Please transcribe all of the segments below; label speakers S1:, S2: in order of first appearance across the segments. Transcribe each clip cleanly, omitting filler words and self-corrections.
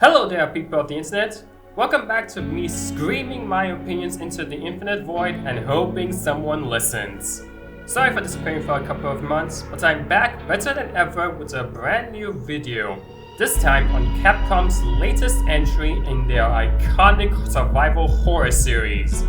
S1: Hello there, people of the internet. Welcome back to me screaming my opinions into the infinite void and hoping someone listens. Sorry for disappearing for a couple of months, but I'm back better than ever with a brand new video. This time on Capcom's latest entry in their iconic survival horror series.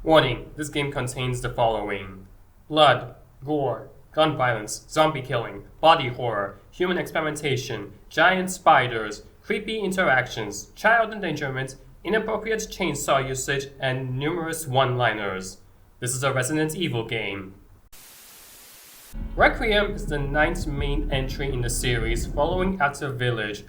S1: Warning, this game contains the following: blood, gore, gun violence, zombie killing, body horror, human experimentation, giant spiders, creepy interactions, child endangerment, inappropriate chainsaw usage, and numerous one-liners. This is a Resident Evil game. Requiem is the 9th main entry in the series, following after Village.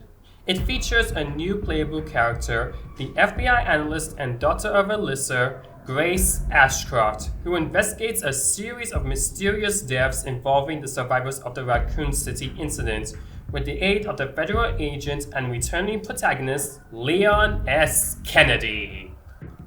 S1: It features a new playable character, the FBI analyst and daughter of Alyssa, Grace Ashcroft, who investigates a series of mysterious deaths involving the survivors of the Raccoon City incident with the aid of the federal agent and returning protagonist, Leon S. Kennedy.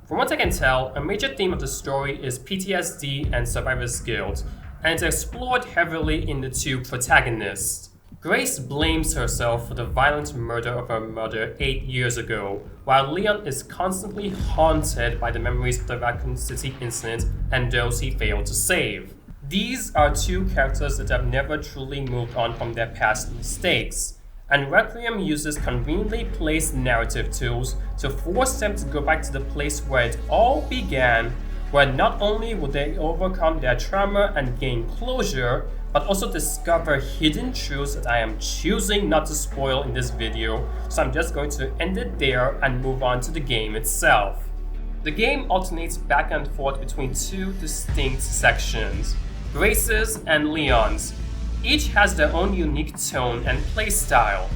S1: From what I can tell, a major theme of the story is PTSD and survivor's guilt, and it's explored heavily in the two protagonists. Grace blames herself for the violent murder of her mother 8 years ago, while Leon is constantly haunted by the memories of the Raccoon City incident and those he failed to save. These are two characters that have never truly moved on from their past mistakes, and Requiem uses conveniently placed narrative tools to force them to go back to the place where it all began, where not only will they overcome their trauma and gain closure, but also discover hidden truths that I am choosing not to spoil in this video, so I'm just going to end it there and move on to the game itself. The game alternates back and forth between two distinct sections, Grace's and Leon's. Each has their own unique tone and playstyle.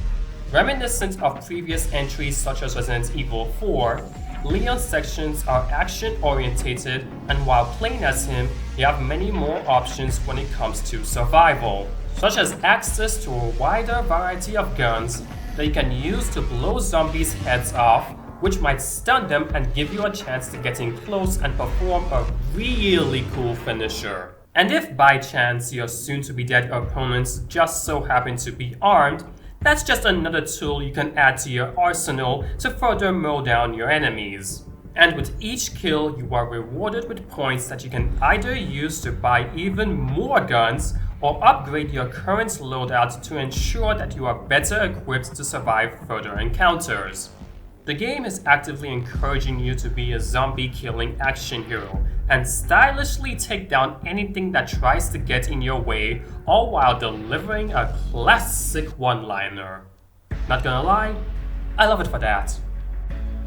S1: Reminiscent of previous entries such as Resident Evil 4, Leon's sections are action-orientated, and while playing as him, you have many more options when it comes to survival, such as access to a wider variety of guns that you can use to blow zombies' heads off, which might stun them and give you a chance to get in close and perform a really cool finisher. And if by chance your soon-to-be-dead opponents just so happen to be armed, that's just another tool you can add to your arsenal to further mow down your enemies. And with each kill, you are rewarded with points that you can either use to buy even more guns or upgrade your current loadout to ensure that you are better equipped to survive further encounters. The game is actively encouraging you to be a zombie-killing action hero and stylishly take down anything that tries to get in your way, all while delivering a classic one-liner. Not gonna lie, I love it for that.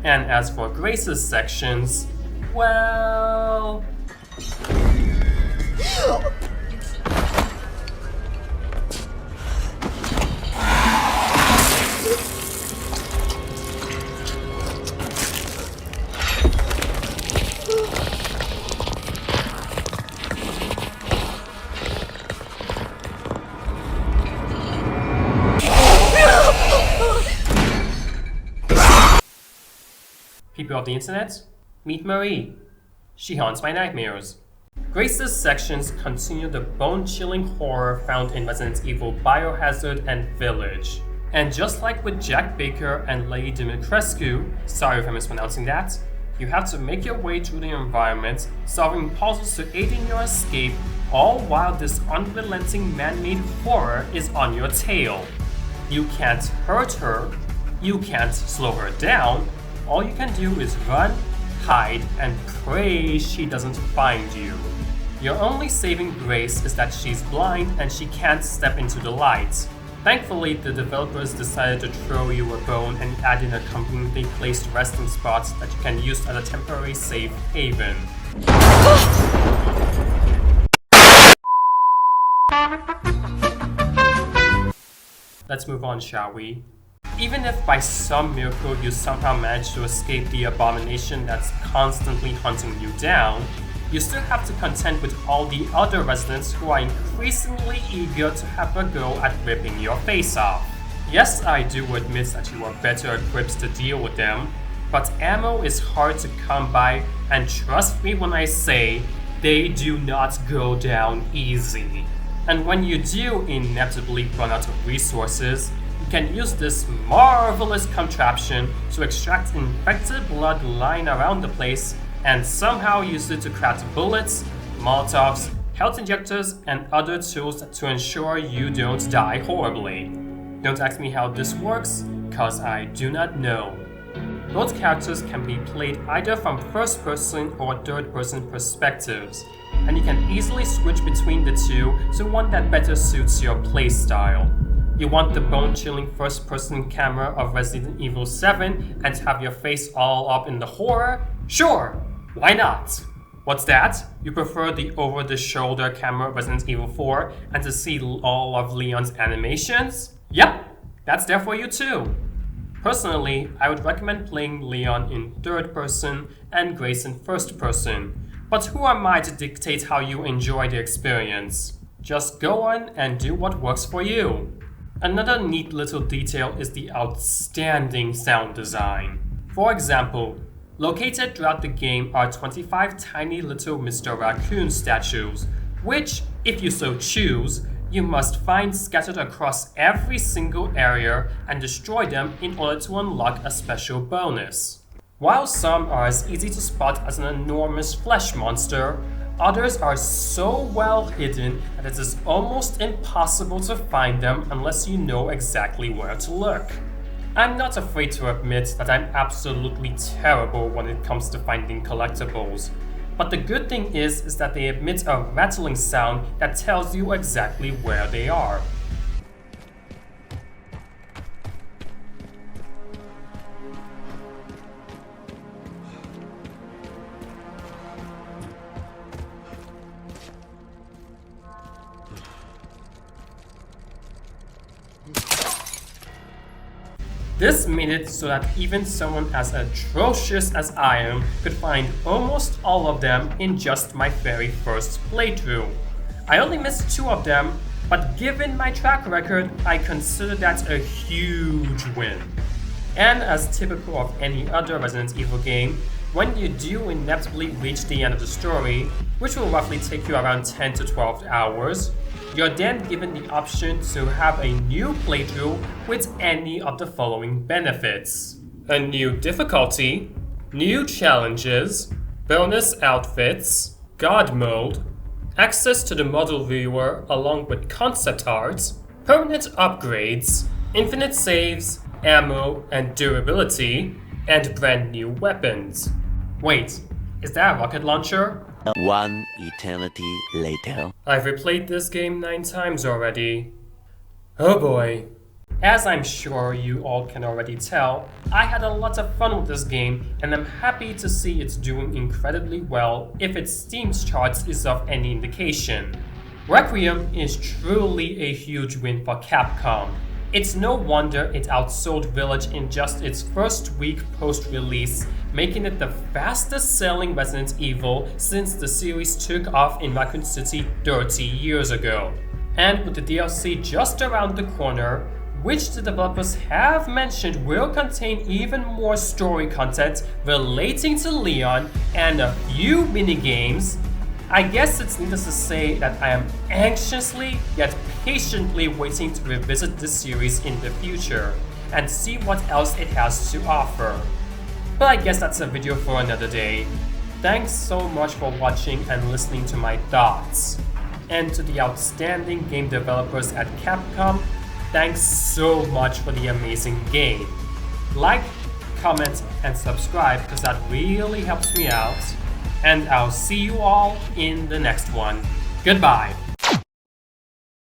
S1: And as for Grace's sections, well... People of the internet, meet Marie. She haunts my nightmares. Grace's sections continue the bone-chilling horror found in Resident Evil Biohazard and Village. And just like with Jack Baker and Lady Dimitrescu, sorry if I'm mispronouncing that, you have to make your way through the environment, solving puzzles to aid in your escape, all while this unrelenting man-made horror is on your tail. You can't hurt her, you can't slow her down. All you can do is run, hide, and pray she doesn't find you. Your only saving grace is that she's blind and she can't step into the light. Thankfully, the developers decided to throw you a bone and add in a conveniently placed resting spot that you can use as a temporary safe haven. Let's move on, shall we? Even if by some miracle you somehow manage to escape the abomination that's constantly hunting you down, you still have to contend with all the other residents who are increasingly eager to have a go at ripping your face off. Yes, I do admit that you are better equipped to deal with them, but ammo is hard to come by, and trust me when I say, they do not go down easy. And when you do inevitably run out of resources, you can use this marvelous contraption to extract infected blood lying around the place and somehow use it to craft bullets, molotovs, health injectors, and other tools to ensure you don't die horribly. Don't ask me how this works, cause I do not know. Both characters can be played either from first-person or third-person perspectives, and you can easily switch between the two to one that better suits your playstyle. You want the bone-chilling first-person camera of Resident Evil 7 and to have your face all up in the horror? Sure, why not? What's that? You prefer the over-the-shoulder camera of Resident Evil 4 and to see all of Leon's animations? Yep, that's there for you too. Personally, I would recommend playing Leon in third person and Grace in first person, but who am I to dictate how you enjoy the experience? Just go on and do what works for you. Another neat little detail is the outstanding sound design. For example, located throughout the game are 25 tiny little Mr. Raccoon statues, which, if you so choose, you must find scattered across every single area and destroy them in order to unlock a special bonus. While some are as easy to spot as an enormous flesh monster, others are so well hidden that it is almost impossible to find them unless you know exactly where to look. I'm not afraid to admit that I'm absolutely terrible when it comes to finding collectibles. But the good thing is that they emit a rattling sound that tells you exactly where they are. This made it so that even someone as atrocious as I am could find almost all of them in just my very first playthrough. I only missed 2 of them, but given my track record, I consider that a huge win. And as typical of any other Resident Evil game, when you do inevitably reach the end of the story, which will roughly take you around 10 to 12 hours, you're then given the option to have a new playthrough with any of the following benefits: a new difficulty, new challenges, bonus outfits, God mode, access to the model viewer along with concept art, permanent upgrades, infinite saves, ammo and durability, and brand new weapons. Wait, is that a rocket launcher?
S2: One eternity later.
S1: I've replayed this game 9 times already. Oh boy. As I'm sure you all can already tell, I had a lot of fun with this game and I'm happy to see it's doing incredibly well if its Steam charts is of any indication. Requiem is truly a huge win for Capcom. It's no wonder it outsold Village in just its first week post-release, making it the fastest selling Resident Evil since the series took off in Raccoon City 30 years ago. And with the DLC just around the corner, which the developers have mentioned will contain even more story content relating to Leon and a few minigames, I guess it's needless to say that I am anxiously yet patiently waiting to revisit this series in the future and see what else it has to offer. But I guess that's a video for another day. Thanks so much for watching and listening to my thoughts. And to the outstanding game developers at Capcom, thanks so much for the amazing game. Like, comment, and subscribe because that really helps me out. And I'll see you all in the next one. Goodbye.